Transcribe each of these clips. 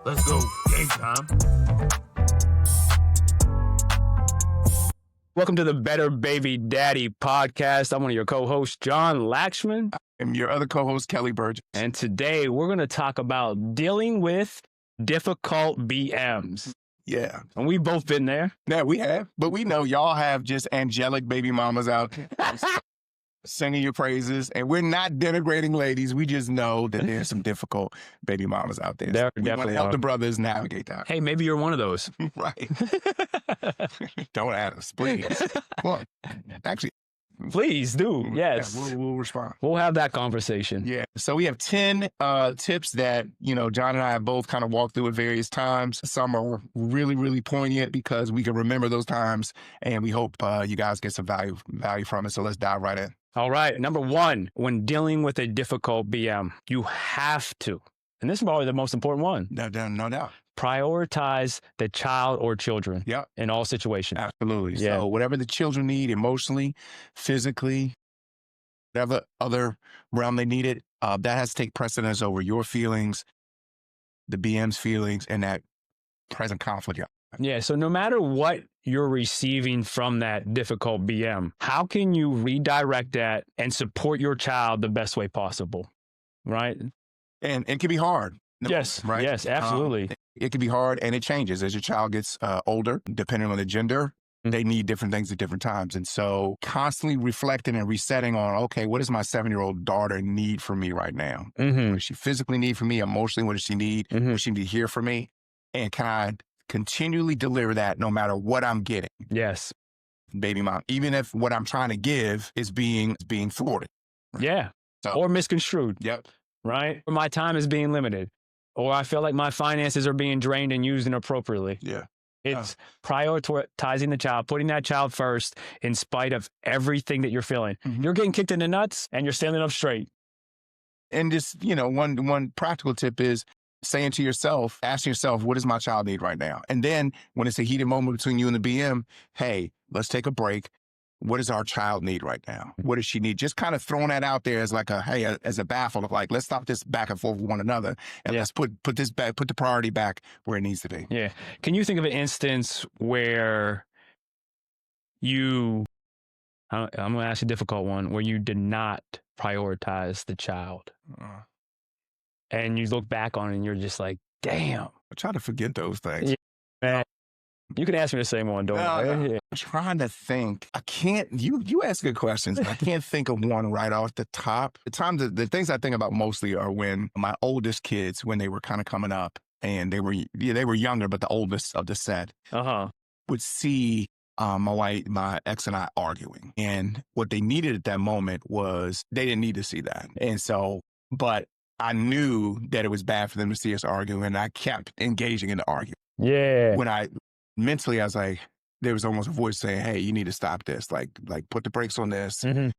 Let's go. Game time. Welcome to the Better Baby Daddy podcast. I'm one of your co-hosts, John Laxman. I'm your other co-host, Kelly Burgess. And today we're going to talk about dealing with difficult BMs. Yeah. And we've both been there. Yeah, we have. But we know y'all have just angelic baby mamas out singing your praises. And we're not denigrating ladies. We just know that there's some difficult baby mamas out there. There We want to definitely help are. the brothers navigate that. Hey, maybe you're one of those. Right. Don't add us, please. Well, actually, Please do. Yes. yeah, we'll respond. We'll have that conversation. Yeah. So we have 10 tips that, John and I have both kind of walked through at various times. Some are really, really poignant because we can remember those times, and we hope you guys get some value from it. So let's dive right in. All right. Number one, when dealing with a difficult BM, you have to, and this is probably the most important one, No doubt. prioritize the child or children Yep. in all situations. Absolutely. Yeah. So whatever the children need emotionally, physically, whatever other realm they need it, that has to take precedence over your feelings, the BM's feelings, and that present conflict. Yeah. So no matter what you're receiving from that difficult BM, how can you redirect that and support your child the best way possible? Right? And it can be hard. Yes. Right? Yes, absolutely. It can be hard, and it changes as your child gets older, depending on the gender. They need different things at different times. And so constantly reflecting and resetting on, okay, what does my 7-year-old daughter need from me right now? Mm-hmm. What does she physically need from me? Emotionally, what does she need? Mhm. What does she need to hear from me? And can I continually deliver that no matter what I'm getting, Yes. baby mom, even if what I'm trying to give is being thwarted. Yeah. So- Or misconstrued. Yep. Right? Or my time is being limited. Or I feel like my finances are being drained and used inappropriately. Yeah. It's prioritizing the child, putting that child first in spite of everything that you're feeling. Mhm. You're getting kicked in the nuts and you're standing up straight. And just, one practical tip is saying to yourself, asking yourself, what does my child need right now? And then when it's a heated moment between you and the BM, hey, let's take a break. What does our child need right now? What does she need? Just kind of throwing that out there as like as a baffle of like, let's stop this back and forth with one another. And Yeah. let's put the priority back where it needs to be. Yeah. Can you think of an instance where I'm going to ask a difficult one, where you did not prioritize the child Uh, and you look back on it and you're just like, damn, I try to forget those things. Yeah. man. You can ask me the same one, don't No, you? no. Yeah. I'm trying to think. I can't, you ask good questions. I can't think of one right off the top. The things I think about mostly are when my oldest kids, when they were kind of coming up and they were younger, but the oldest of the set Uh-huh. would see my ex and I arguing. And what they needed at that moment was they didn't need to see that. And so, but I knew that it was bad for them to see us argue, and I kept engaging in the argument. Yeah. When mentally, I was like, there was almost a voice saying, hey, you need to stop this. Like put the brakes on this. Mhm.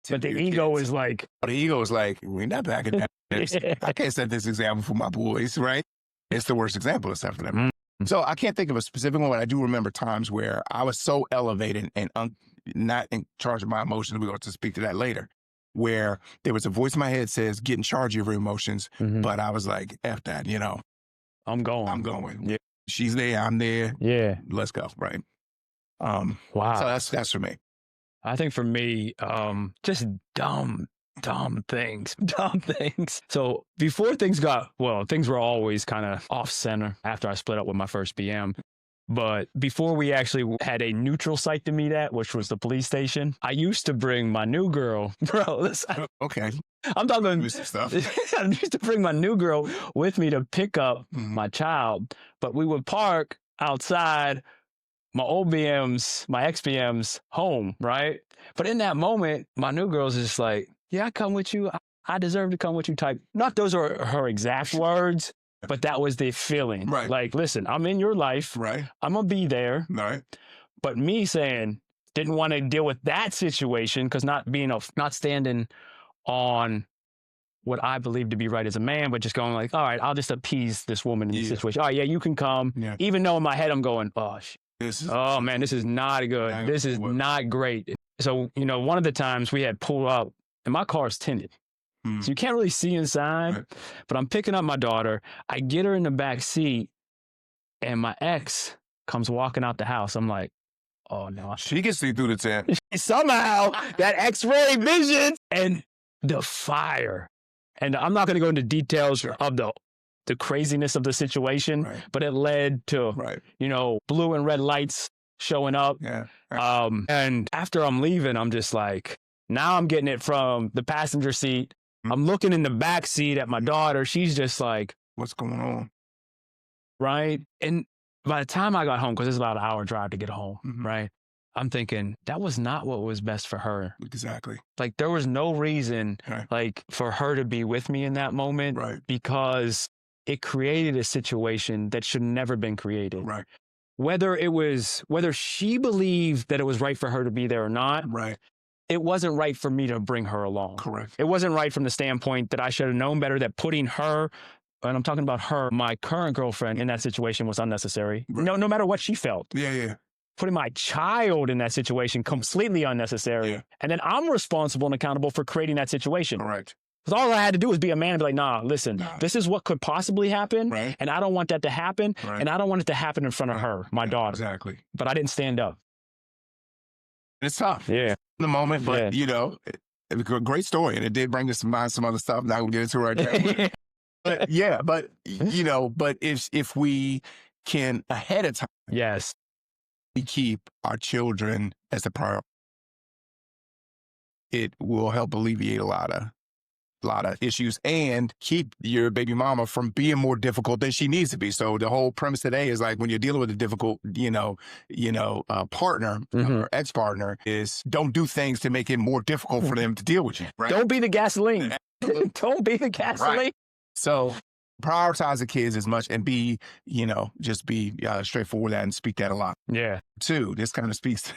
But the ego is like, The ego is like, we're not back in that. Yeah. I can't set this example for my boys, right? It's the worst example except for them. Mhm. So I can't think of a specific one, but I do remember times where I was so elevated and not in charge of my emotions. We're going to speak to that later, where there was a voice in my head says, get in charge of your emotions. Mhm. But I was like, F that, I'm going. I'm going. Yeah. She's there, I'm there. Yeah. Let's go, right? Wow. So that's for me. I think for me, just dumb things. Dumb things. So before things were always kind of off center after I split up with my first BM. But before we actually had a neutral site to meet at, which was the police station, I used to bring my new girl, bro, listen, Okay. I'm talking, Do some stuff. I used to bring my new girl with me to pick up Mhm. my child, but we would park outside my old BM's, my ex-BM's home, right? But in that moment, my new girl's just like, yeah, I come with you. I deserve to come with you type. Not those are her exact words, but that was the feeling. Right. Like, listen, I'm in your life. Right. I'm going to be there. Right. But me saying, didn't want to deal with that situation because not standing on what I believe to be right as a man, but just going like, all right, I'll just appease this woman in this Yeah. situation. All right, yeah, you can come. Yeah. Even though in my head I'm going, This is oh man, this is not good. Not This is good. not great. So, one of the times we had pulled up and my car's tinted. So you can't really see inside, Right. but I'm picking up my daughter. I get her in the back seat and my ex comes walking out the house. I'm like, oh no. She can see through the tent. Somehow that X-ray vision and the fire. And I'm not going to go into details of the craziness of the situation, Right. but it led to, Right. you know, blue and red lights showing up. Yeah. And after I'm leaving, I'm just like, now I'm getting it from the passenger seat. Mhm. I'm looking in the back seat at my daughter. She's just like, What's going on? right? And by the time I got home, because it's about an hour drive to get home, Mhm. right? I'm thinking that was not what was best for her. Exactly. Like there was no reason Right. like for her to be with me in that moment, Right. because it created a situation that should never been created. Right. Whether she believed that it was right for her to be there or not, Right. it wasn't right for me to bring her along. Correct. It wasn't right from the standpoint that I should have known better, that putting her, and I'm talking about her, my current girlfriend, in that situation was unnecessary. Right. No matter what she felt. Yeah. Putting my child in that situation, completely unnecessary. Yeah. And then I'm responsible and accountable for creating that situation. Correct. Because all I had to do was be a man and be like, nah, listen, this is what could possibly happen. Right. And I don't want that to happen. Right. And I don't want it to happen in front of her, my daughter. Exactly. But I didn't stand up. It's tough. Yeah. In the moment, but you know, it was a great story, and it did bring us to mind some other stuff. Not gonna get into it right now. But yeah, but you know, but if we can ahead of time, Yes. we keep our children as a priority, it will help alleviate a lot of issues and keep your baby mama from being more difficult than she needs to be. So the whole premise today is like when you're dealing with a difficult, partner or ex-partner, is don't do things to make it more difficult for them to deal with you. Right? Don't be the gasoline. Don't be the gasoline. Right. So prioritize the kids as much and be, just be straightforward with that and speak that a lot. Yeah. Too. This kind of speaks to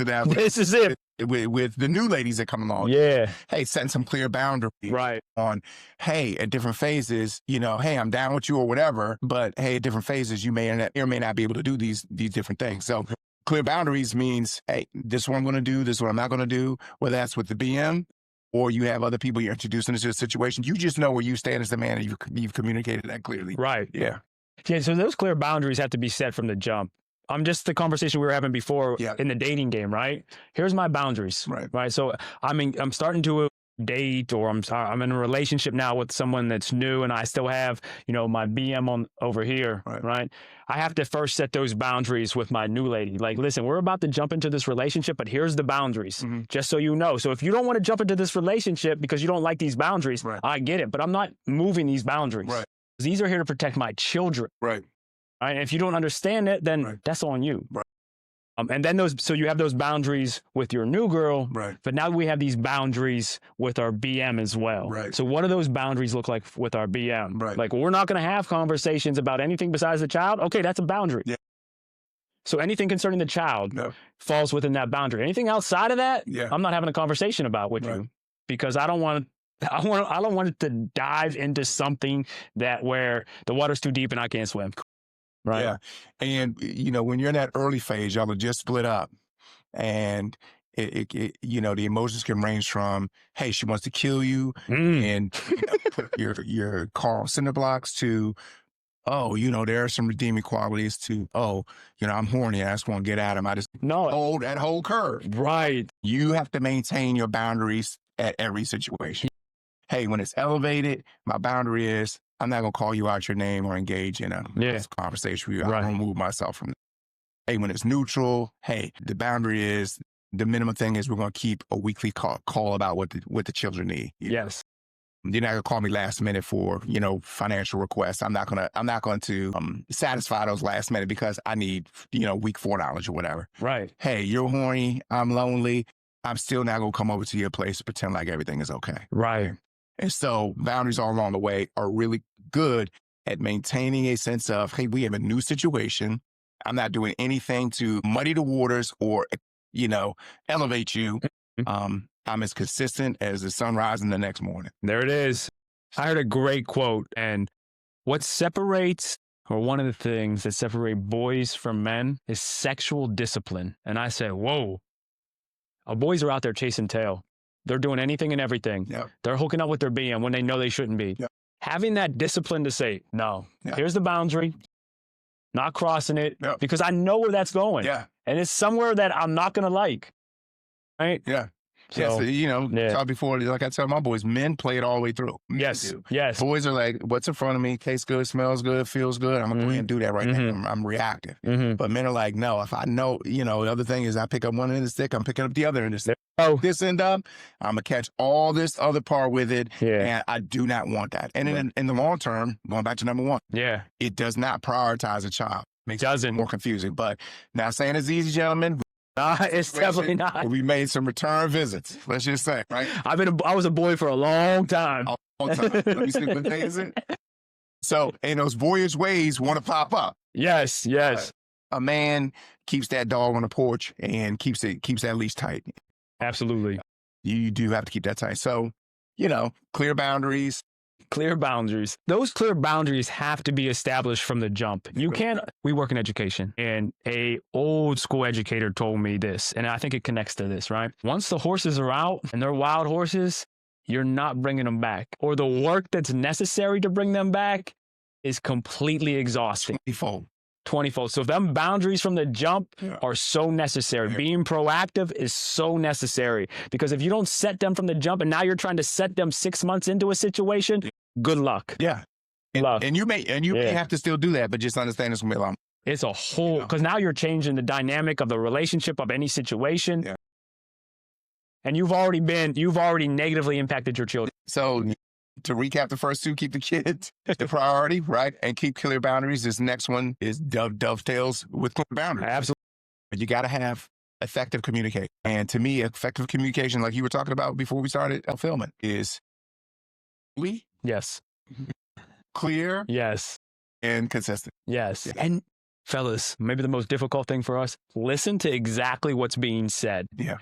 that. This is it. With the new ladies that come along. Yeah. Hey, setting some clear boundaries. Right. On, hey, at different phases, hey, I'm down with you or whatever, but hey, at different phases, you may or may not be able to do these different things. So clear boundaries means, hey, this is what I'm going to do, this is what I'm not going to do, whether that's with the BM or you have other people you're introducing into the situation. You just know where you stand as the man and you've communicated that clearly. Right. Yeah. Yeah. So those clear boundaries have to be set from the jump. Just the conversation we were having before in the dating game, right? Here's my boundaries. Right. So, I'm starting to date, or I'm in a relationship now with someone that's new, and I still have, my BM over here. Right. I have to first set those boundaries with my new lady. Like, listen, we're about to jump into this relationship, but here's the boundaries, just so you know. So if you don't want to jump into this relationship because you don't like these boundaries, I get it, but I'm not moving these boundaries. Right. These are here to protect my children. Right. And if you don't understand it, then that's on you. Right. And then so you have those boundaries with your new girl, but now we have these boundaries with our BM as well. Right. So what do those boundaries look like with our BM? Right. Like, we're not going to have conversations about anything besides the child. Okay, that's a boundary. Yeah. So anything concerning the child falls within that boundary. Anything outside of that, I'm not having a conversation about with you, because I don't want it to dive into something where the water's too deep and I can't swim. Right. Yeah. And, when you're in that early phase, y'all are just split up, and the emotions can range from, hey, she wants to kill you and put your car on cinder blocks, to, oh, there are some redeeming qualities, to, oh, I'm horny, I just want to get at him. I just hold that whole curve. Right. You have to maintain your boundaries at every situation. Hey, when it's elevated, my boundary is, I'm not going to call you out your name or engage in a conversation with you. I'm going to remove myself from that. Hey, when it's neutral, hey, the boundary is, the minimum thing is, we're going to keep a weekly call about what the children need. Yes. You're not going to call me last minute for, financial requests. I'm not going to satisfy those last minute because I need, week 4 knowledge or whatever. Right. Hey, you're horny, I'm lonely, I'm still not going to come over to your place to pretend like everything is okay. Right. And so boundaries all along the way are really good at maintaining a sense of, hey, we have a new situation. I'm not doing anything to muddy the waters or, elevate you. I'm as consistent as the sun rising the next morning. There it is. I heard a great quote, and what separates, or one of the things that separate boys from men, is sexual discipline. And I said, whoa, our boys are out there chasing tail. They're doing anything and everything. Yep. They're hooking up with their BM when they know they shouldn't be. Yep. Having that discipline to say, no, Yeah. here's the boundary, not crossing it, Yep. because I know where that's going. Yeah. And it's somewhere that I'm not going to like. Right? Yeah. So, Talked before, like I tell my boys, men play it all the way through. Men yes. do. Yes. Boys are like, what's in front of me? Tastes good, smells good, feels good. I'm going to go ahead and do that right now. I'm reactive. But men are like, no, if I know, the other thing is I pick up one end of the stick, I'm picking up the other end of the stick. Oh, This end up, I'm going to catch all this other part with it. Yeah. And I do not want that. And in the long term, going back to number one, yeah. it does not prioritize a child. Makes it Doesn't. more confusing. But not saying it's easy, gentlemen. Nah, it's definitely not. We made some return visits. Let's just say, right? I was a boy for a long time. A long time. Let me see what day is it. So, and those boyish ways want to pop up. Yes, yes. A man keeps that dog on the porch and keeps that leash tight. Absolutely. You do have to keep that tight. So, clear boundaries. Clear boundaries. Those clear boundaries have to be established from the jump. You can't, we work in education, and a old school educator told me this, and I think it connects to this, right? Once the horses are out and they're wild horses, you're not bringing them back, or the work that's necessary to bring them back is completely exhausting. 20-fold. So them boundaries from the jump are so necessary. Yeah. Being proactive is so necessary, because if you don't set them from the jump and now you're trying to set them 6 months into a situation, good luck. Yeah. And you may have to still do that, but just understand it's gonna be a lot. It's a whole, because now you're changing the dynamic of the relationship of any situation. Yeah. And you've already negatively impacted your children. So to recap the first two, keep the kids the priority, right? And keep clear boundaries. This next one is dovetails with clear boundaries. Absolutely. But you got to have effective communication. And to me, effective communication, like you were talking about before we started filming, is yes, clear, yes, and consistent. Yes. Yeah. And fellas, maybe the most difficult thing for us, listen to exactly what's being said. Yeah.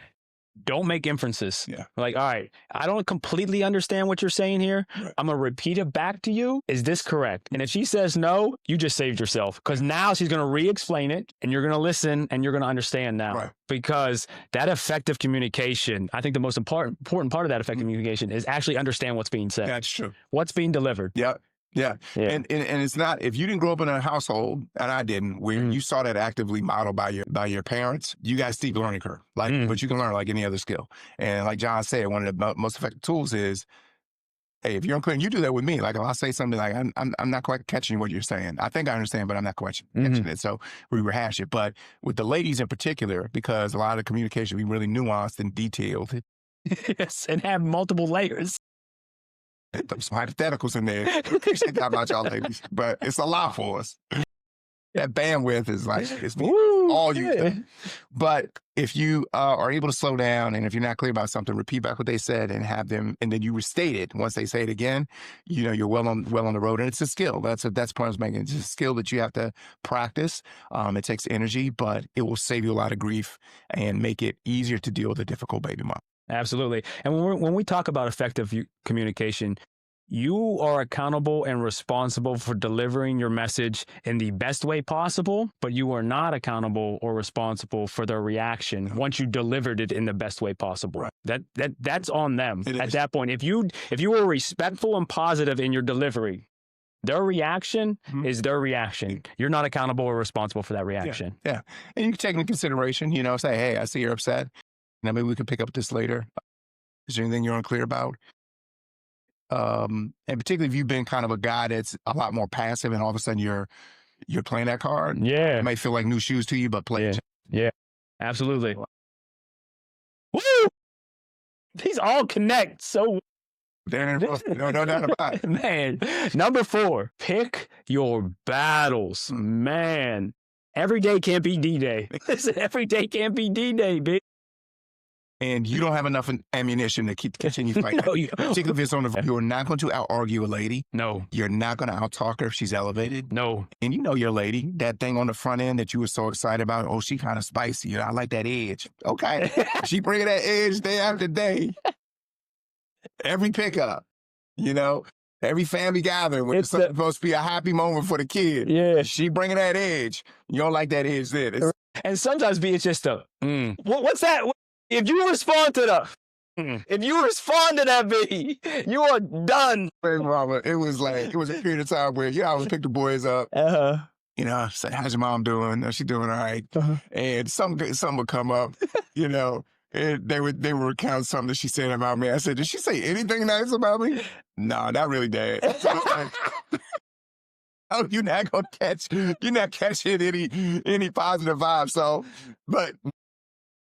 Don't make inferences. Yeah. Like, all right, I don't completely understand what you're saying here. Right. I'm going to repeat it back to you. Is this correct? And if she says no, you just saved yourself, because now she's going to re-explain it and you're going to listen and you're going to understand now. Right. Because that effective communication, I think the most important part of that effective communication is actually understand what's being said. That's true. What's being delivered. Yeah. Yeah. And it's not, if you didn't grow up in a household, and I didn't, where you saw that actively modeled by your parents, you got a steep learning curve, but you can learn like any other skill. And like John said, one of the most effective tools is, hey, if you're unclear, and you do that with me, like if I say something like, I'm not quite catching what you're saying. I think I understand, but I'm not quite catching it. So we rehash it. But with the ladies in particular, because a lot of the communication we really nuanced and detailed. Yes, and have multiple layers. Some hypotheticals in there. Appreciate that about y'all ladies, but it's a lot for us. That bandwidth is like, it's all you can. But if you are able to slow down, and if you're not clear about something, repeat back what they said and have them, and then you restate it. Once they say it again, you're well on the road, and it's a skill. That's the point I was making. It's a skill that you have to practice. It takes energy, but it will save you a lot of grief and make it easier to deal with a difficult baby mom. Absolutely. And when we talk about effective communication, you are accountable and responsible for delivering your message in the best way possible, but you are not accountable or responsible for their reaction once you delivered it in the best way possible. Right. That's on them at that point. If you were respectful and positive in your delivery, their reaction is their reaction. You're not accountable or responsible for that reaction. Yeah. And you can take into consideration, say, hey, I see you're upset. Now maybe we can pick up this later. Is there anything you're unclear about? And particularly if you've been kind of a guy that's a lot more passive, and all of a sudden you're playing that card. Yeah. It may feel like new shoes to you, but play it. Yeah. Absolutely. Woo! These all connect so. No doubt about it. Man. Number 4, pick your battles. Man. Every day can't be D-Day. Listen, every day can't be D-Day, bitch. And you don't have enough ammunition to continue fighting. No, you don't. Particularly if it's on you're not going to out-argue a lady. No. You're not going to out-talk her if she's elevated. No. And your lady, that thing on the front end that you were so excited about, oh, she kind of spicy. I like that edge. Okay. She bringing that edge day after day. Every pickup, every family gathering when it's supposed to be a happy moment for the kid. Yeah. She bringing that edge. You don't like that edge then. And sometimes it's just what's that? If you respond to If you respond to that, B, you are done. Baby mama, it was a period of time where I would pick the boys up. Say, how's your mom doing? Is she doing all right? And something would come up, and they would recount something that she said about me. I said, did she say anything nice about me? No, not really, Dad. Oh, you're not catching any positive vibes. So, but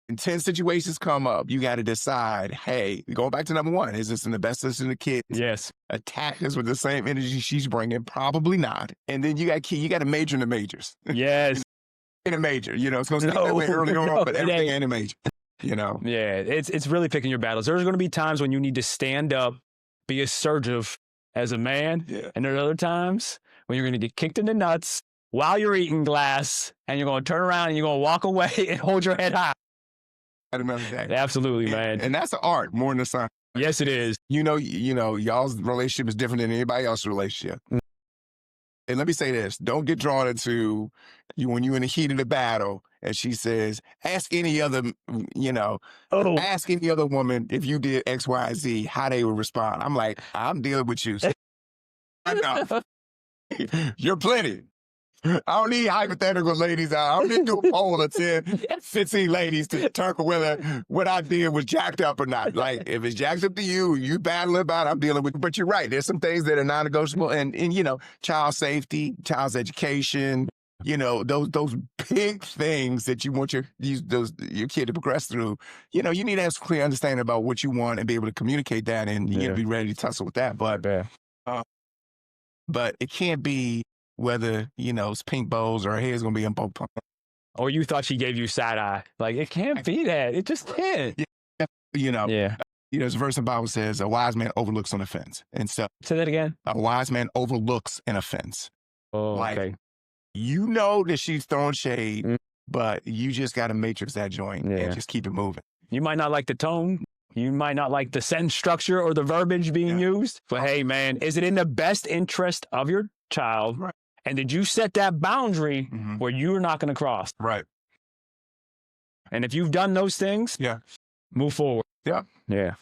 intense situations come up, you got to decide, hey, going back to number one, is this in the best interest of the kids? Yes. Attack this with the same energy she's bringing? Probably not. And then you got to major in the majors. Yes. In a major, it's going to stay that way early on, but everything ain't a major, Yeah, it's really picking your battles. There's going to be times when you need to stand up, be assertive as a man, and there are other times when you're going to get kicked in the nuts while you're eating glass, and you're going to turn around and you're going to walk away and hold your head high. I remember that. Absolutely, man. And that's an art more than a science. Yes, it is. Y'all's relationship is different than anybody else's relationship. And let me say this, don't get drawn into when you're in the heat of the battle and she says, ask any other woman if you did X, Y, Z, how they would respond. I'm like, I'm dealing with you. Enough. You're plenty. I don't need hypothetical ladies. I don't need to do a poll of 10, 15 ladies to determine whether what I did was jacked up or not. Like, if it's jacked up to you battle about it, I'm dealing with it. But you're right. There's some things that are non-negotiable. And child safety, child's education, those big things that you want your kid to progress through. You need to have some clear understanding about what you want and be able to communicate that and be ready to tussle with that. But it can't be whether, it's pink bows or her hair's going to be in both. Or you thought she gave you side eye. Like, it can't be that. It just can't. There's a verse in the Bible says, a wise man overlooks an offense. And so. Say that again. A wise man overlooks an offense. Oh, okay. You know that she's throwing shade, but you just got to matrix that joint and just keep it moving. You might not like the tone. You might not like the sentence structure or the verbiage being used. But hey, man, is it in the best interest of your child? Right. And did you set that boundary where you're not going to cross? Right. And if you've done those things, move forward. Yeah. Yeah.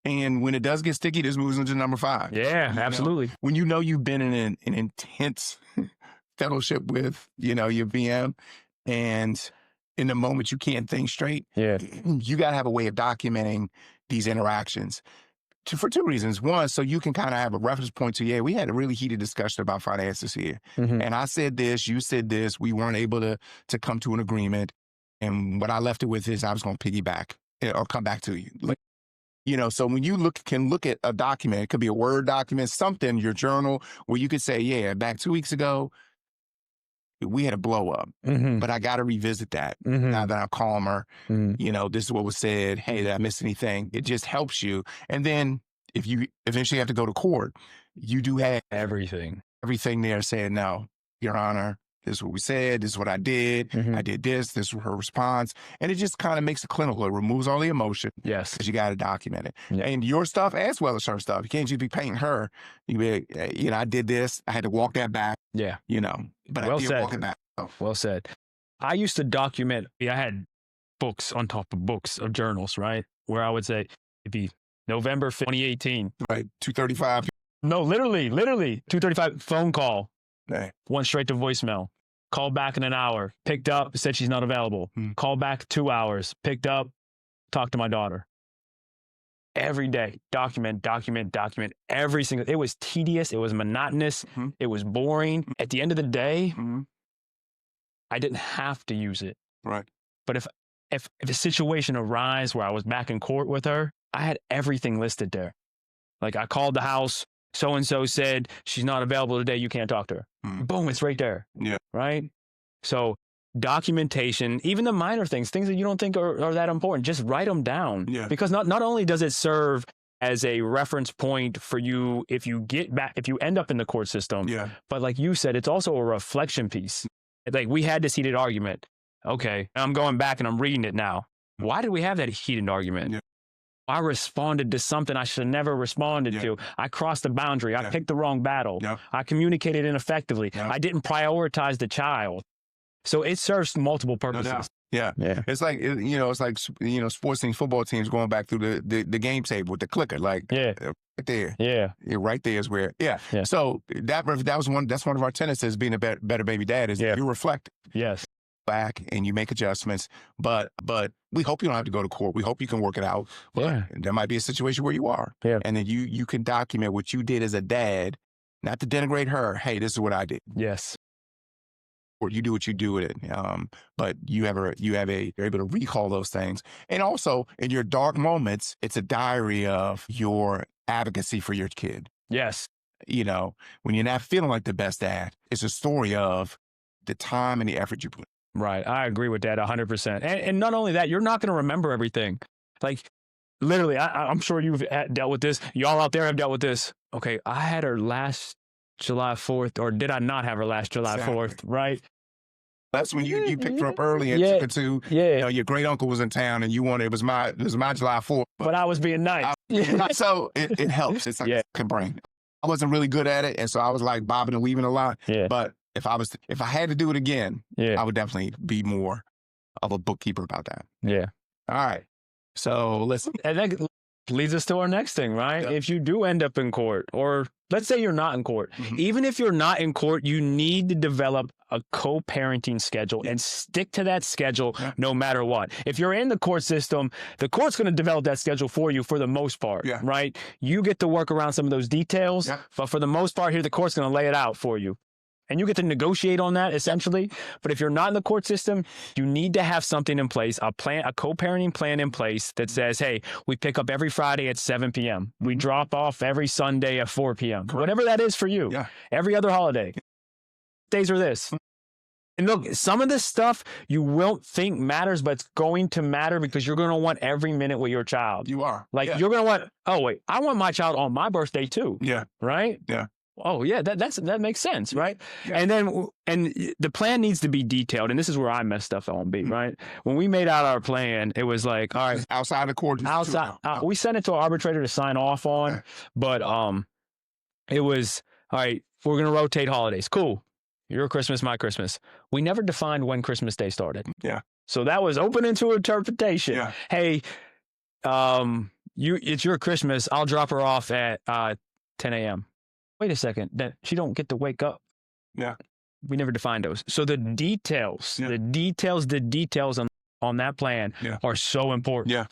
And when it does get sticky, this moves into number 5. Yeah, absolutely. When you've been in an intense fellowship with, your BM, and in the moment you can't think straight, you got to have a way of documenting these interactions. For 2 reasons. One, so you can kind of have a reference point to, we had a really heated discussion about finances here. And I said this, you said this, we weren't able to come to an agreement. And what I left it with is I was going to piggyback or come back to you. So when you can look at a document, it could be a Word document, something, your journal, where you could say, back 2 weeks ago, we had a blow up, but I got to revisit that now that I'm calmer. This is what was said. Hey, did I miss anything? It just helps you. And then if you eventually have to go to court, you do have everything there saying, no, Your Honor, this is what we said. This is what I did. I did this. This was her response. And it just kind of makes it clinical. It removes all the emotion. Yes. Because you got to document it. And your stuff as well as her stuff. You can't just be painting her. You be, I did this. I had to walk that back. Yeah. But well I did said. walk it back. Oh. Well said. I used to document. I had books on top of books of journals, right? Where I would say it'd be November 2018. Right. 2:35. No, literally 2:35 phone call. Hey. Went straight to voicemail. Called back in an hour. Picked up, said she's not available. Called back 2 hours. Picked up, talked to my daughter. Every day, document every single. It was tedious. It was monotonous. It was boring. At the end of the day, I didn't have to use it. Right. But if a situation arose where I was back in court with her, I had everything listed there. Like, I called the house. So-and-so said she's not available today. You can't talk to her. Boom, it's right there. Yeah. Right? So documentation, even the minor things that you don't think are that important, just write them down. Yeah. Because not only does it serve as a reference point for you if you end up in the court system, but like you said, it's also a reflection piece. Like, we had this heated argument. Okay, I'm going back and I'm reading it now. Why did we have that heated argument? I responded to something I should have never responded to. I crossed the boundary. I picked the wrong battle. I communicated ineffectively. I didn't prioritize the child. So it serves multiple No doubt. purposes. Yeah. Yeah. It's like, sports teams, football teams going back through the game table with the clicker, like Yeah. right there. Yeah. Yeah, right there is where, yeah. Yeah. So that's one of our tenets as being a better baby dad is Yeah. you reflect Yes. back and you make adjustments, but we hope you don't have to go to court. We hope you can work it out. But Yeah. there might be a situation where you are. Yeah. And then you can document what you did as a dad, not to denigrate her. Hey, this is what I did. Yes. Or you do what you do with it. But you're able to recall those things. And also in your dark moments, it's a diary of your advocacy for your kid. Yes. When you're not feeling like the best dad, it's a story of the time and the effort you put. Right. I agree with that 100%. And not only that, you're not going to remember everything. Like literally, I'm sure you've dealt with this. Y'all out there have dealt with this. Okay. I had her last July 4th, or did I not have her last July 4th? Right. That's when you picked her up early and took her to, your great uncle was in town and you wanted, it was my July 4th. But I was being nice. So it helps. It's like a brain. I wasn't really good at it. And so I was like bobbing and weaving a lot. Yeah. But if I had to do it again, I would definitely be more of a bookkeeper about that. Yeah. All right. So listen. And that leads us to our next thing, right? Yep. If you do end up in court, or let's say you're not in court, even if you're not in court, you need to develop a co-parenting schedule and stick to that schedule no matter what. If you're in the court system, the court's going to develop that schedule for you for the most part, right? You get to work around some of those details, but for the most part here, the court's going to lay it out for you. And you get to negotiate on that essentially. But if you're not in the court system, you need to have something in place, a co-parenting plan in place that says, hey, we pick up every Friday at 7 p.m. We drop off every Sunday at 4 p.m. Correct. Whatever that is for you. Yeah. Every other holiday. Days are this. And look, some of this stuff you won't think matters, but it's going to matter because you're going to want every minute with your child. You are. Like you're going to want, oh, wait, I want my child on my birthday too. Yeah. Right? Yeah. Oh yeah, that makes sense, right? Yeah. And the plan needs to be detailed, and this is where I messed up on B, right? When we made out our plan, it was like, all right, outside the court, we sent it to our arbitrator to sign off on, but it was all right. We're gonna rotate holidays. Cool, your Christmas, my Christmas. We never defined when Christmas Day started. Yeah. So that was open into interpretation. Yeah. Hey, it's your Christmas. I'll drop her off at 10 a.m. Wait a second, that she don't get to wake up. Yeah. We never defined those. So the details on that plan are so important. Yeah.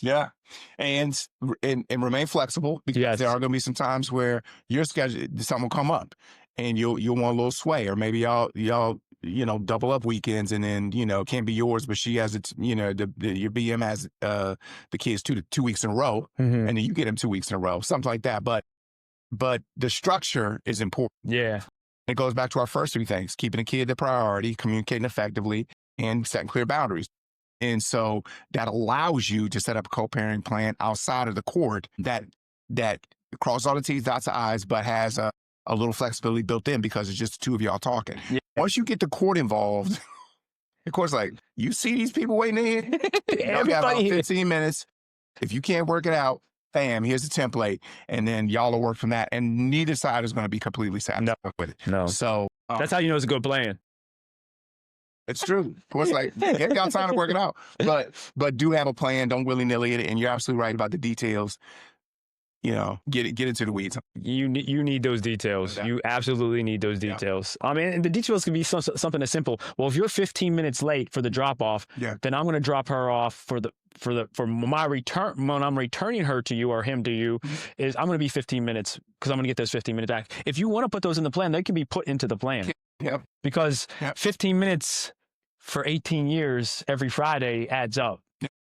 Yeah. And remain flexible because there are going to be some times where your schedule, something will come up and you'll want a little sway, or maybe y'all double up weekends and then, can't be yours, but she has your BM has the kids 2 weeks in a row and then you get them 2 weeks in a row, something like that. But the structure is important. Yeah. It goes back to our first three things: keeping the kid the priority, communicating effectively, and setting clear boundaries. And so that allows you to set up a co-parenting plan outside of the court that cross all the T's, dots the I's, but has a little flexibility built in because it's just the two of y'all talking. Yeah. Once you get the court involved, the court's like, you see these people waiting in here? Y'all got about 15 minutes. If you can't work it out, bam, here's the template. And then y'all will work from that. And neither side is going to be completely satisfied with it. No. So that's how you know it's a good plan. It's true. Of course, like, get y'all time to work it out. But do have a plan. Don't willy-nilly it. And you're absolutely right about the details. Get into the weeds. You need those details. You absolutely need those details. Yeah. I mean, the details can be something as simple. Well, if you're 15 minutes late for the drop off, then I'm going to drop her off for my return. When I'm returning her to you or him to you, is I'm going to be 15 minutes because I'm going to get those 15 minutes back. If you want to put those in the plan, they can be put into the plan. Yep. Because 15 minutes for 18 years every Friday adds up.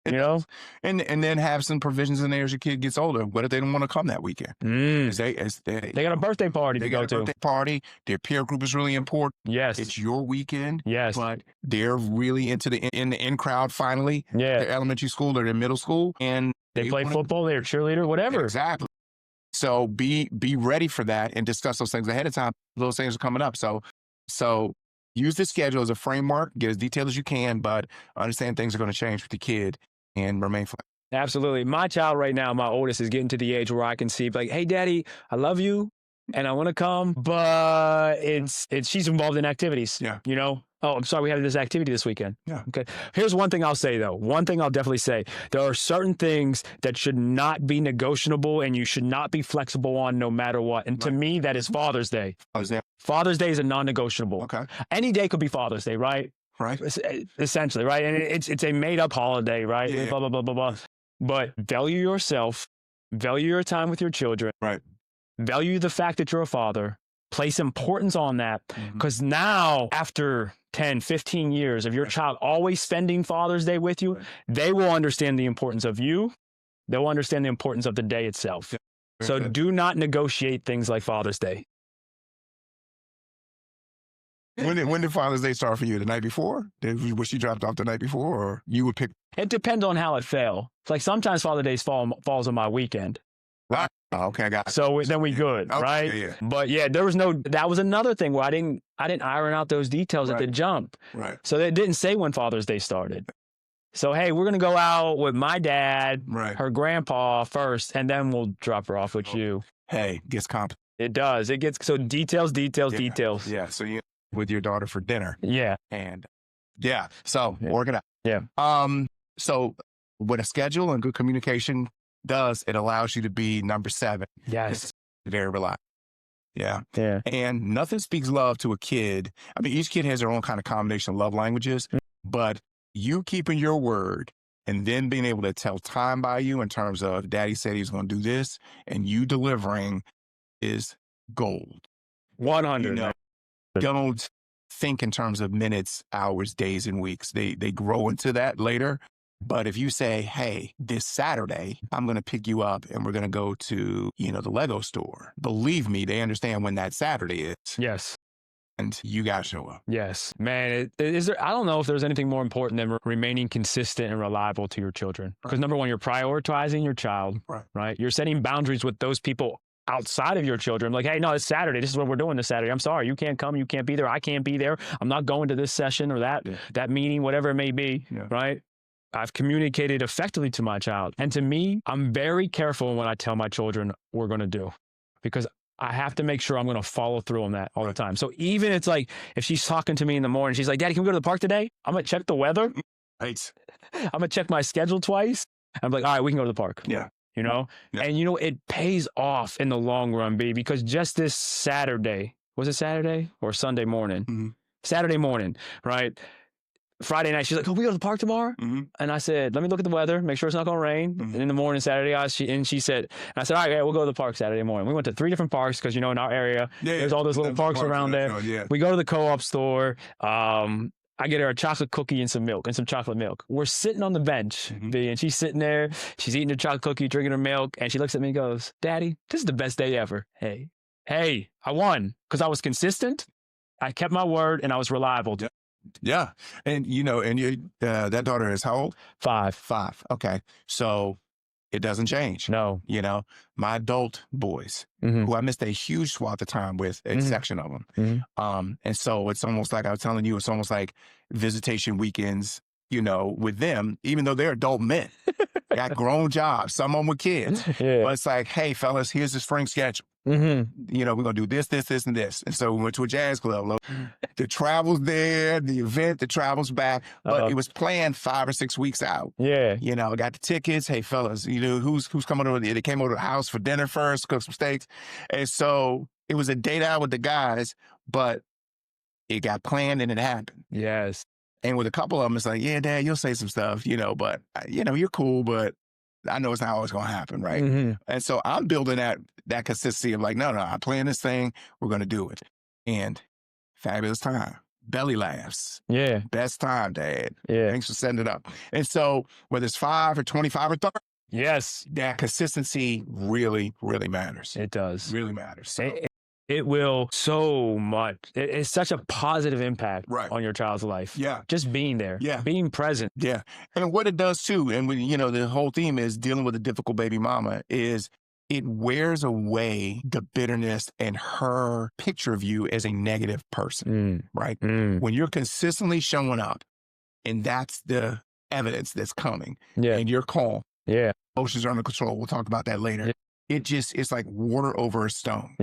And then have some provisions in there as your kid gets older. What if they don't want to come that weekend? They got a birthday party to go to. Birthday party. Their peer group is really important. Yes. It's your weekend. Yes. But they're really into the in crowd finally. Yeah. They're elementary school or they're middle school. And they play football, they're cheerleader, whatever. Exactly. So be ready for that and discuss those things ahead of time. Those things are coming up. So use the schedule as a framework, get as detailed as you can, but understand things are going to change with the kid. And remain flexible. Absolutely. My child right now, my oldest, is getting to the age where I can see, like, hey, Daddy, I love you, and I want to come, but it's she's involved in activities. Yeah. You know, oh, I'm sorry, we have this activity this weekend. Yeah. Okay. Here's one thing I'll say though. One thing I'll definitely say: there are certain things that should not be negotiable, and you should not be flexible on, no matter what. And to me, that is Father's Day. Father's Day is a non-negotiable. Okay. Any day could be Father's Day, right? Right. Essentially, right? And it's a made-up holiday, right? Yeah. Blah blah blah blah blah. But value yourself, value your time with your children, Right. value the fact that you're a father, place importance on that. Because now, after 10, 15 years of your child always spending Father's Day with you, they will understand the importance of you. They'll understand the importance of the day itself. Yeah. So do not negotiate things like Father's Day. When did Father's Day start for you? The night before? Was she dropped off the night before, or you would pick? It depends on how it fell. It's like sometimes Father's Day falls on my weekend. Oh, okay, I got it. So then we good, Okay, right? yeah. But yeah, that was another thing where I didn't iron out those details at the jump. Right. So they didn't say when Father's Day started. So, hey, we're going to go out with my dad, her grandpa first, and then we'll drop her off with you. Hey, gets complicated. It does. It gets so details. Yeah. So you with your daughter for dinner. Yeah. And so work it out. Yeah. So what a schedule and good communication does, it allows you to be number 7. Yes. It's very reliable. Yeah. Yeah. And nothing speaks love to a kid. I mean, each kid has their own kind of combination of love languages, but you keeping your word and then being able to tell time by you in terms of daddy said he's going to do this and you delivering is gold. 100. You know, don't think in terms of minutes, hours, days, and weeks. They grow into that later. But if you say, hey, this Saturday, I'm going to pick you up and we're going to go to, the Lego store. Believe me, they understand when that Saturday is. Yes. And you got to show up. Yes, man. I don't know if there's anything more important than remaining consistent and reliable to your children. Because number one, you're prioritizing your child, right? You're setting boundaries with those people outside of your children. Like, hey, no, it's Saturday. This is what we're doing this Saturday. I'm sorry. You can't come. You can't be there. I can't be there. I'm not going to this session or that meeting, whatever it may be, right? I've communicated effectively to my child. And to me, I'm very careful when I tell my children we're going to do, because I have to make sure I'm going to follow through on that all the time. So even it's like, if she's talking to me in the morning, she's like, Daddy, can we go to the park today? I'm going to check the weather. Right. I'm going to check my schedule twice. I'm like, all right, we can go to the park. Yeah. And it pays off in the long run, B, because just this Saturday, was it Saturday or Sunday morning? Saturday morning, right? Friday night, she's like, "Can we go to the park tomorrow?" And I said, "Let me look at the weather, make sure it's not going to rain." And in the morning, Saturday, she said, and I said, "All right, we'll go to the park Saturday morning." We went to 3 different parks because, in our area, there's all those little parks around there. We go to the co-op store. I get her a chocolate cookie and some milk and some chocolate milk. We're sitting on the bench, B, and she's sitting there. She's eating her chocolate cookie, drinking her milk, and she looks at me and goes, "Daddy, this is the best day ever. Hey, I won because I was consistent. I kept my word, and I was reliable." Yeah. And, that daughter is how old? 5. 5. Okay. So it doesn't change. No. My adult boys, who I missed a huge swath of time with, a section of them. And so it's almost like I was telling you, it's almost like visitation weekends, with them, even though they're adult men. Got grown jobs, some of them with kids. But it's like, hey, fellas, here's the spring schedule. We're going to do this, this, this, and this. And so we went to a jazz club. The travel's there, the event, the travel's back. But it was planned 5 or 6 weeks out. Yeah. I got the tickets. Hey, fellas, who's coming over? They came over to the house for dinner first, cook some steaks. And so it was a date out with the guys, but it got planned and it happened. Yes. And with a couple of them, it's like, yeah, Dad, you'll say some stuff, but, you're cool, but I know it's not always going to happen, right? And so I'm building that consistency of like, no, I plan this thing, we're going to do it. And fabulous time. Belly laughs. Yeah. Best time, Dad. Yeah. Thanks for setting it up. And so whether it's 5 or 25 or 30, yes, that consistency really, really matters. It does. Really matters. So. It will so much. It's such a positive impact on your child's life. Yeah. Just being there. Yeah. Being present. Yeah. And what it does too, and when, the whole theme is dealing with a difficult baby mama, is it wears away the bitterness and her picture of you as a negative person, right? When you're consistently showing up and that's the evidence that's coming and you're calm. Yeah. Emotions are under control. We'll talk about that later. It's like water over a stone.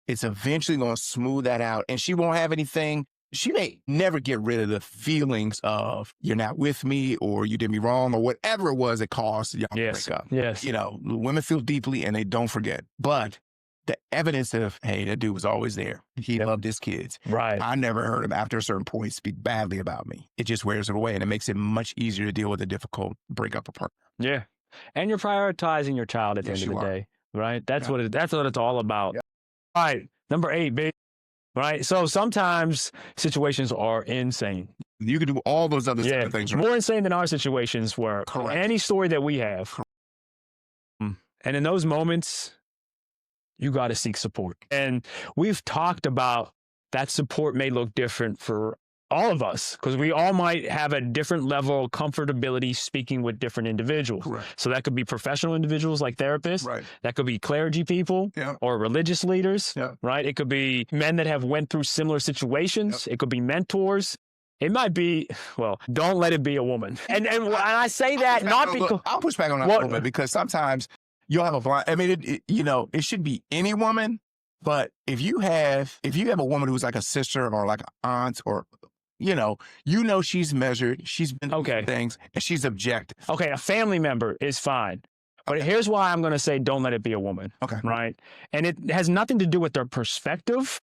it's eventually going to smooth that out. And she won't have anything. She may never get rid of the feelings of you're not with me or you did me wrong or whatever it was that caused y'all to break up. Yes. You know, women feel deeply and they don't forget. But the evidence of, hey, that dude was always there. He loved his kids. Right. I never heard him after a certain point speak badly about me. It just wears it away and it makes it much easier to deal with a difficult breakup of partner. Yeah. And you're prioritizing your child at the end of the day, right? That's what it's all about. All right. Number 8, big. Right. So sometimes situations are insane. You can do all those other things. Right? More insane than our situations were. Correct. Any story that we have. And in those moments, you got to seek support. And we've talked about that support may look different for all of us because we all might have a different level of comfortability speaking with different individuals. Correct. So that could be professional individuals like therapists. Right. That could be clergy people or religious leaders. Right. It could be men that have went through similar situations. It could be mentors. It might be, well, don't let it be a woman. And I say that not because I'll push back on that a little bit because sometimes you'll have a blind. I mean, it should be any woman. But if you have a woman who's like a sister or like an aunt or she's measured, she's been through things, and she's objective. Okay, a family member is fine. But here's why I'm going to say don't let it be a woman. Okay. Right? And it has nothing to do with their perspective.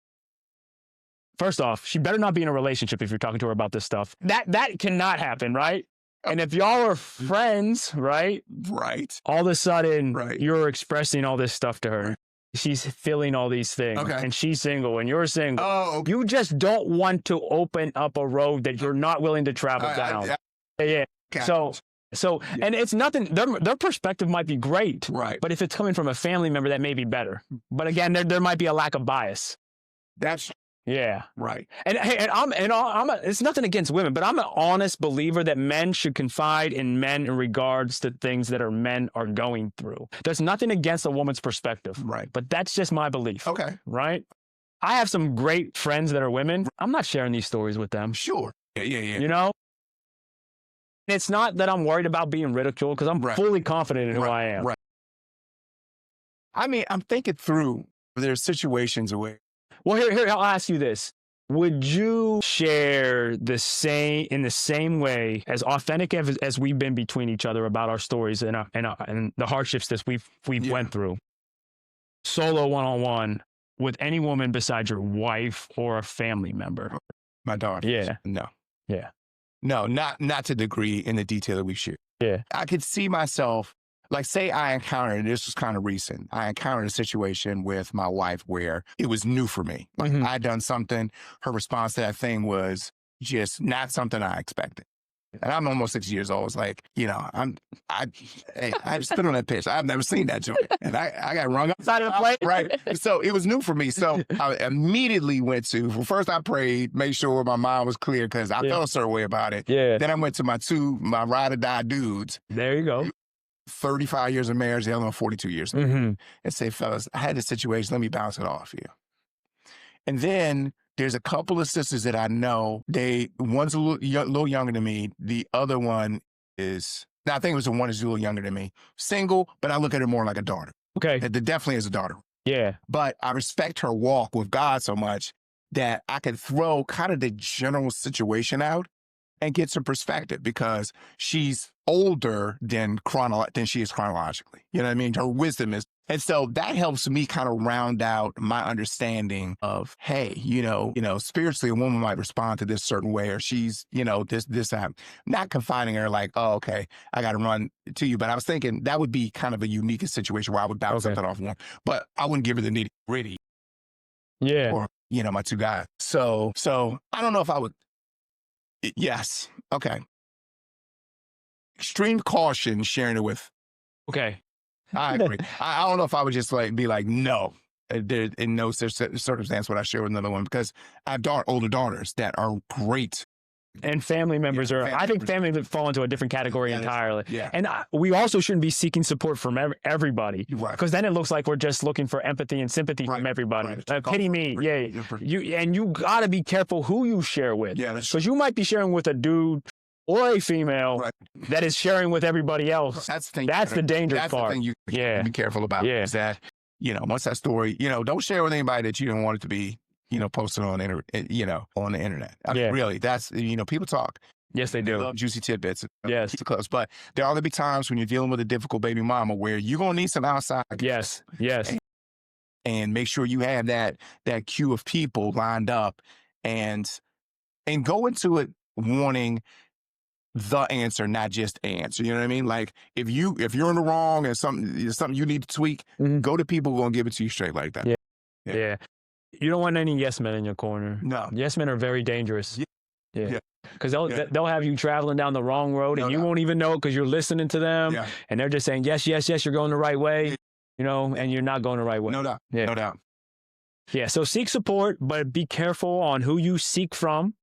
First off, she better not be in a relationship if you're talking to her about this stuff. That cannot happen, right? And if y'all are friends, right? Right. All of a sudden, you're expressing all this stuff to her. Right. She's feeling all these things and she's single and you're single. Oh, okay. You just don't want to open up a road that you're not willing to travel down. Yeah. So, and it's nothing, their perspective might be great, right? But if it's coming from a family member, that may be better. But again, there might be a lack of bias. That's right. And it's nothing against women, but I'm an honest believer that men should confide in men in regards to things that men are going through. There's nothing against a woman's perspective. Right. But that's just my belief. Okay. Right. I have some great friends that are women. I'm not sharing these stories with them. Sure. Yeah. You know? It's not that I'm worried about being ridiculed because I'm fully confident in who I am. Right. I mean, I'm thinking through, there's situations where, well, here, I'll ask you this. Would you share in the same way, as authentic as we've been between each other about our stories and the hardships that we've went through, solo one-on-one with any woman besides your wife or a family member? My daughter. Yeah. No. Yeah. No, not to the degree in the detail that we share. Yeah. I could see myself, like say I encountered, and this was kind of recent, I encountered a situation with my wife where it was new for me. Like I had done something, her response to that thing was just not something I expected. And I'm almost 6 years old. It's like, I spit on that pitch. I've never seen that joint. And I got rung up side of the plate. Right. So it was new for me. So I immediately went to, well, first I prayed, made sure my mind was clear because I felt a certain way about it. Yeah. Then I went to my ride or die dudes. There you go. 35 years of marriage, the other one 42 years. And say, fellas, I had this situation. Let me bounce it off you. And then there's a couple of sisters that I know. One's a little younger than me. The other one is, I think it was the one that's a little younger than me. Single, but I look at her more like a daughter. Okay. It definitely is a daughter. Yeah. But I respect her walk with God so much that I could throw kind of the general situation out and get some perspective because she's older than she is chronologically. You know what I mean? Her wisdom is. And so that helps me kind of round out my understanding of, hey, spiritually a woman might respond to this certain way or she's, this, not confining her like, oh, okay, I got to run to you. But I was thinking that would be kind of a unique situation where I would bounce something off one, but I wouldn't give her the nitty gritty. Yeah. Or, my two guys. So I don't know if I would. Yes. Okay. Extreme caution sharing it with. Okay. I agree. I don't know if I would just be like, no, in no circumstance would I share with another one because I have older daughters that are great. And family members I think family fall into a different category entirely. Yeah. And we also shouldn't be seeking support from everybody. Right. Because then it looks like we're just looking for empathy and sympathy from everybody. Right. Pity me. Yeah. You got to be careful who you share with. Yeah. Because you might be sharing with a dude or a female that is sharing with everybody else. That's the thing. That's the dangerous part. That's the thing you be careful about. Yeah. Is that once that story, don't share with anybody that you don't want it to be, posted on, on the internet. I mean, really, that's, people talk. Yes, they They do. love juicy tidbits. Yes. Close. But there are going to be times when you're dealing with a difficult baby mama where you're going to need some outside. Yes. Yes. And make sure you have that queue of people lined up and go into it wanting the answer, not just answer. You know what I mean? Like if you're in the wrong and something you need to tweak, go to people who are going to give it to you straight like that. Yeah. You don't want any yes men in your corner. No. Yes men are very dangerous. Yeah. Because they'll have you traveling down the wrong road and you won't even know because you're listening to them and they're just saying, yes, yes, yes, you're going the right way, and you're not going the right way. No doubt. Yeah. No doubt. Yeah. So seek support, but be careful on who you seek from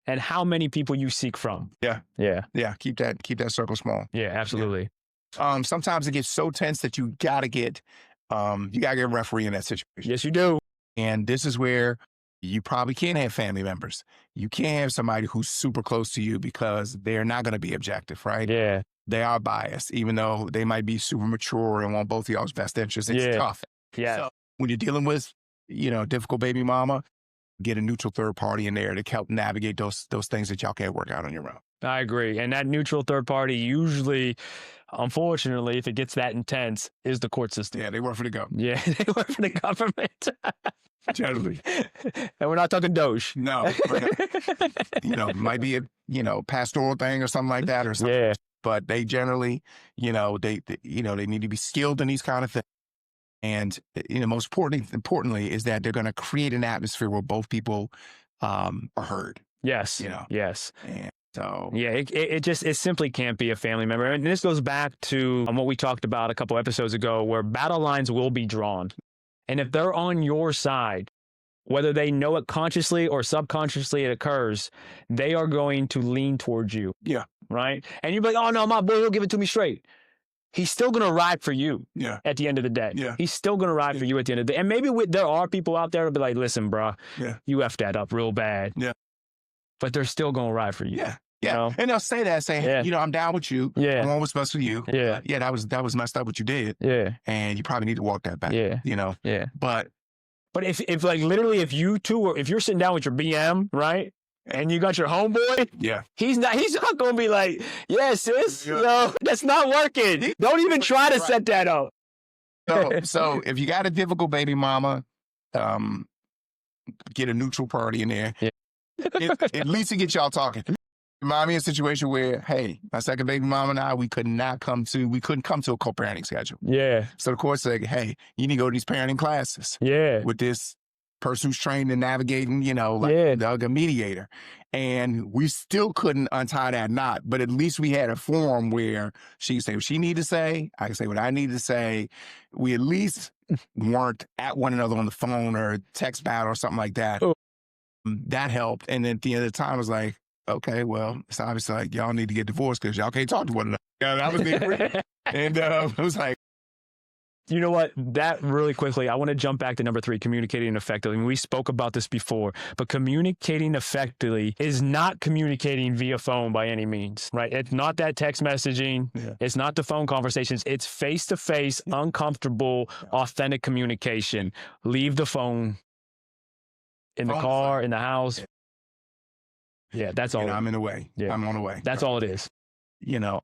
and how many people you seek from. Yeah. Yeah. Yeah. Keep that circle small. Yeah, absolutely. Yeah. Sometimes it gets so tense that you gotta get a referee in that situation. Yes, you do. And this is where you probably can't have family members. You can't have somebody who's super close to you because they're not going to be objective, right? Yeah. They are biased, even though they might be super mature and want both of y'all's best interests. It's tough. Yeah. So when you're dealing with, difficult baby mama, get a neutral third party in there to help navigate those things that y'all can't work out on your own. I agree. And that neutral third party usually, unfortunately, if it gets that intense, is the court system. Yeah, they work for the government. Yeah, they work for the government. Generally. And we're not talking Doge. No. Might be a, pastoral thing or something like that or something. Yeah. But they generally, they need to be skilled in these kind of things. And, most importantly is that they're going to create an atmosphere where both people are heard. Yes. Yes. And so. Yeah, it simply can't be a family member. And this goes back to what we talked about a couple episodes ago, where battle lines will be drawn. And if they're on your side, whether they know it consciously or subconsciously it occurs, they are going to lean towards you. Yeah. Right? And you're like, oh, no, my boy will give it to me straight. He's still going to ride for you at the end of the day. Yeah. He's still going to ride for you at the end of the day. And maybe there are people out there who'll be like, listen, bro, you effed that up real bad. Yeah. But they're still going to ride for you. Yeah. Yeah. And they'll say that, hey, I'm down with you. Yeah. I'm always best for you. Yeah. Yeah, that was messed up what you did. Yeah. And you probably need to walk that back. Yeah. Yeah. But if like literally if you two if you're sitting down with your BM, right? And you got your homeboy, he's not gonna be like, yeah, sis, that's not working. Don't even try to set that up. So if you got a difficult baby mama, get a neutral party in there. Yeah. At least to get y'all talking. Remind me of a situation where, hey, my second baby mama and I, we couldn't come to a co-parenting schedule. Yeah. So the court said, hey, you need to go to these parenting classes. Yeah. With this person who's trained in navigating, like a mediator. And we still couldn't untie that knot, but at least we had a forum where she could say what she needed to say, I could say what I needed to say. We at least weren't at one another on the phone or text battle or something like that. Oh. That helped. And then at the end of the time, it was like, okay, well, it's obviously like y'all need to get divorced because y'all can't talk to one another. Yeah, that was the agreement. And it was like, you know what? That really quickly, I want to jump back to number 3, communicating effectively. We spoke about this before, but communicating effectively is not communicating via phone by any means, right? It's not that text messaging. Yeah. It's not the phone conversations. It's face-to-face, uncomfortable, authentic communication. Leave the phone in the car, in the house. Yeah, that's all. I'm in the way. Yeah. I'm on the way. That's all it is.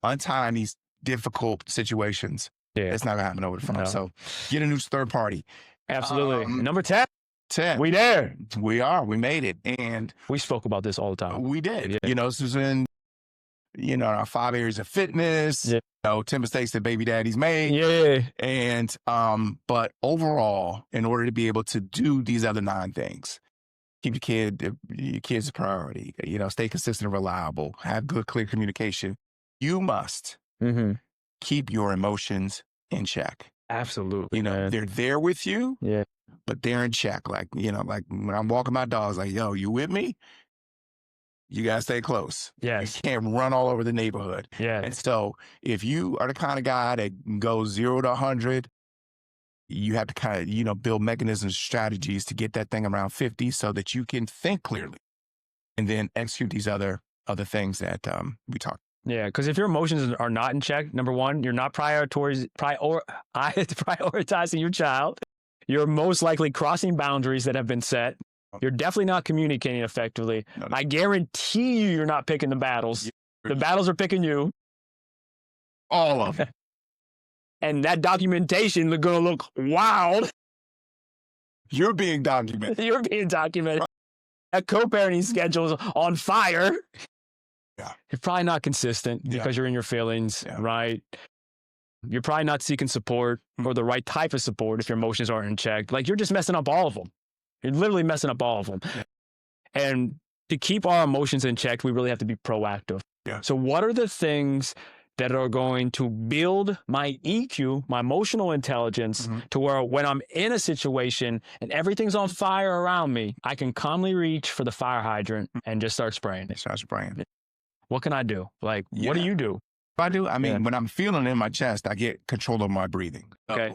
Untying these difficult situations. Yeah. It's not going to happen over the phone. No. So get a new third party. Absolutely. Number 10. 10. We there. We are. We made it. And we spoke about this all the time. We did. Yeah. This was in, our 5 areas of fitness, 10 mistakes that baby daddies made. Yeah. And, but overall, in order to be able to do these other 9 things, keep your kids a priority, stay consistent and reliable, have good, clear communication, you must keep your emotions in check. Absolutely. They're there with you, but they're in check. Like when I'm walking my dogs, like, yo, you with me? You got to stay close. Yes. You can't run all over the neighborhood. Yeah. And so if you are the kind of guy that goes 0 to 100, you have to kind of, build mechanisms, strategies to get that thing around 50 so that you can think clearly and then execute these other things that we talked. Yeah, because if your emotions are not in check, number one, you're not prioritizing your child. You're most likely crossing boundaries that have been set. You're definitely not communicating effectively. No. I guarantee you're not picking the battles. The battles are picking you. All of them. And that documentation is going to look wild. You're being documented. You're being documented. That co-parenting schedule is on fire. Yeah. You're probably not consistent because you're in your feelings, right? You're probably not seeking support or the right type of support if your emotions aren't in check. Like, you're just messing up all of them. You're literally messing up all of them. Yeah. And to keep our emotions in check, we really have to be proactive. Yeah. So what are the things that are going to build my EQ, my emotional intelligence, to where when I'm in a situation and everything's on fire around me, I can calmly reach for the fire hydrant and just start spraying it. Start spraying. What can I do? Like, what do you do? If I do, I mean, when I'm feeling it in my chest, I get control of my breathing. Okay.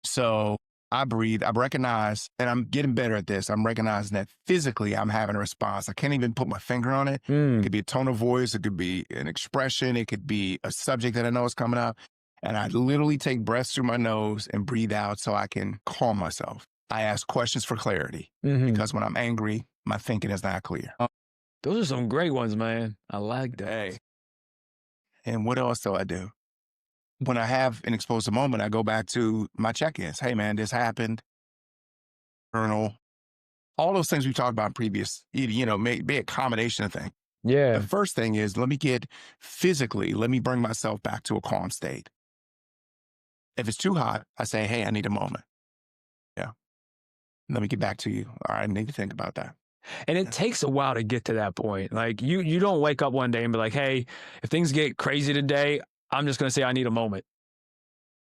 So I breathe, I recognize, and I'm getting better at this. I'm recognizing that physically I'm having a response. I can't even put my finger on it. It could be a tone of voice. It could be an expression. It could be a subject that I know is coming up. And I literally take breaths through my nose and breathe out so I can calm myself. I ask questions for clarity because when I'm angry, my thinking is not clear. Those are some great ones, man. I like that. Hey. And what else do I do? When I have an explosive moment, I go back to my check-ins. Hey, man, this happened. Journal. All those things we talked about in previous, may be a combination of things. Yeah. The first thing is, let me bring myself back to a calm state. If it's too hot, I say, hey, I need a moment. Yeah. Let me get back to you. All right, I need to think about that. And it takes a while to get to that point. Like, you don't wake up one day and be like, hey, if things get crazy today, I'm just going to say I need a moment,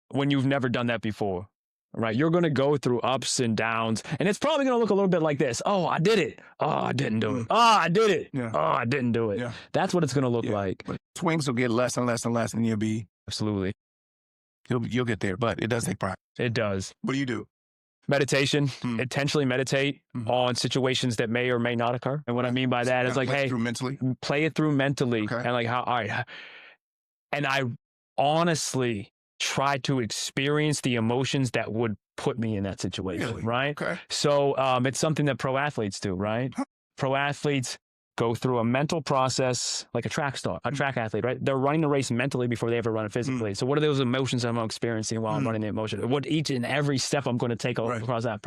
when you've never done that before, right? You're going to go through ups and downs, and it's probably going to look a little bit like this. Oh, I did it. Oh, I didn't do it. Oh, I did it. Yeah. Oh, I didn't do it. Yeah. That's what it's going to look like. But swings will get less and less and less, and you'll get there, but it does take practice. It does. What do you do? Meditation, intentionally meditate on situations that may or may not occur. And what I mean by that is, like, hey, play it through mentally. Okay. And like, all right. And I honestly try to experience the emotions that would put me in that situation, Really? right? Okay. So it's something that pro athletes do, right? Pro athletes go through a mental process like a track athlete, right? They're running the race mentally before they ever run it physically. So what are those emotions I'm experiencing while I'm running the emotion? What each and every step I'm going to take across that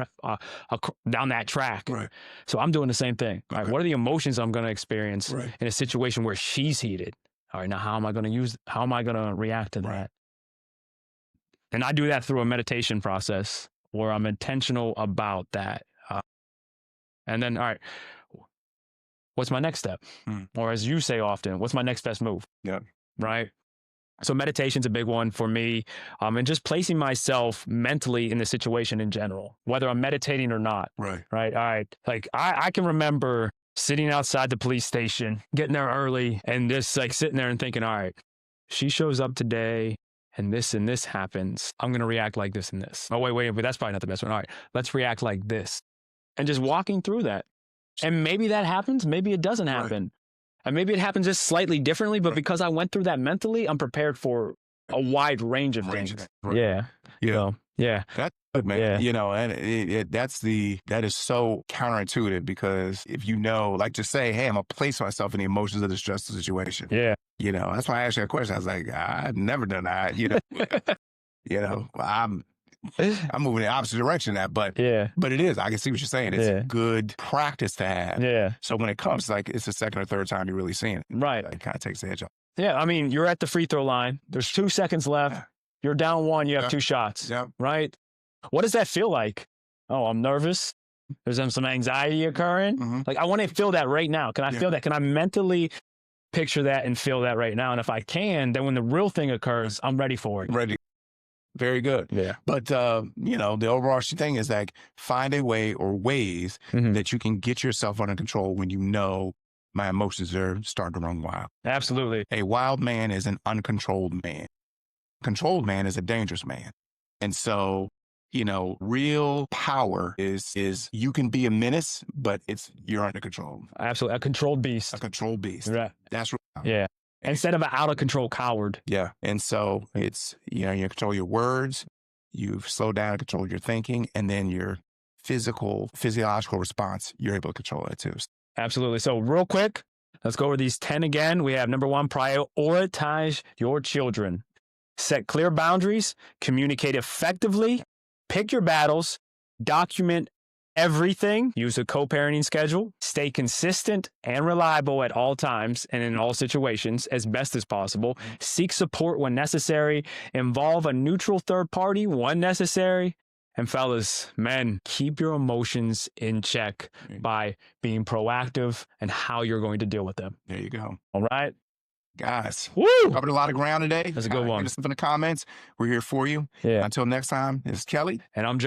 down that track. Right. So I'm doing the same thing. All right, what are the emotions I'm going to experience in a situation where she's heated? All right, now how am I going to react to that? And I do that through a meditation process where I'm intentional about that. And then, all right, what's my next step? Or as you say often, what's my next best move? Yeah. Right? So meditation's a big one for me. And just placing myself mentally in the situation in general, whether I'm meditating or not. Right. Right. All right. Like I can remember sitting outside the police station, getting there early and just like sitting there and thinking, all right, she shows up today and this happens. I'm going to react like this and this. Oh, wait, but that's probably not the best one. All right, let's react like this. And just walking through that. And maybe that happens. Maybe it doesn't happen. Right. And maybe it happens just slightly differently, but because I went through that mentally, I'm prepared for a wide range of things. Right. Yeah. Yeah. So, yeah. That's good, man. Yeah. And that is so counterintuitive, because if like to say, hey, I'm going to place myself in the emotions of the stressful situation. Yeah. That's why I asked you a question. I was like, I've never done that. I'm moving in the opposite direction of that, but it is. I can see what you're saying. It's a good practice to have. Yeah. So when it comes, like, it's the second or third time you're really seeing it. Right. It kind of takes the edge off. Yeah. I mean, you're at the free throw line. There's 2 seconds left. Yeah. You're down 1. You have 2 shots. Yeah. Right. What does that feel like? Oh, I'm nervous. There's some anxiety occurring. Like, I want to feel that right now. Can I feel that? Can I mentally picture that and feel that right now? And if I can, then when the real thing occurs, I'm ready for it. Ready. Very good. Yeah. But, the overarching thing is, like, find a way or ways that you can get yourself under control when my emotions are starting to run wild. Absolutely. A wild man is an uncontrolled man. Controlled man is a dangerous man. And so, real power is you can be a menace, but you're under control. Absolutely. A controlled beast. A controlled beast. Right. That's real power. Yeah. Instead of an out of control coward. Yeah. And so it's, you control your words, you've slowed down and controlled your thinking, and then your physiological response, you're able to control that too. Absolutely. So real quick, let's go over these 10 again. We have number 1, prioritize your children. Set clear boundaries, communicate effectively, pick your battles, document everything, use a co-parenting schedule, stay consistent and reliable at all times and in all situations as best as possible, seek support when necessary, involve a neutral third party when necessary. And fellas, men, keep your emotions in check by being proactive and how you're going to deal with them. There you go. All right? Guys, Woo! covered a lot of ground today. That's a good one. Hit us up in the comments. We're here for you. Yeah. Until next time, this is Kelly. And I'm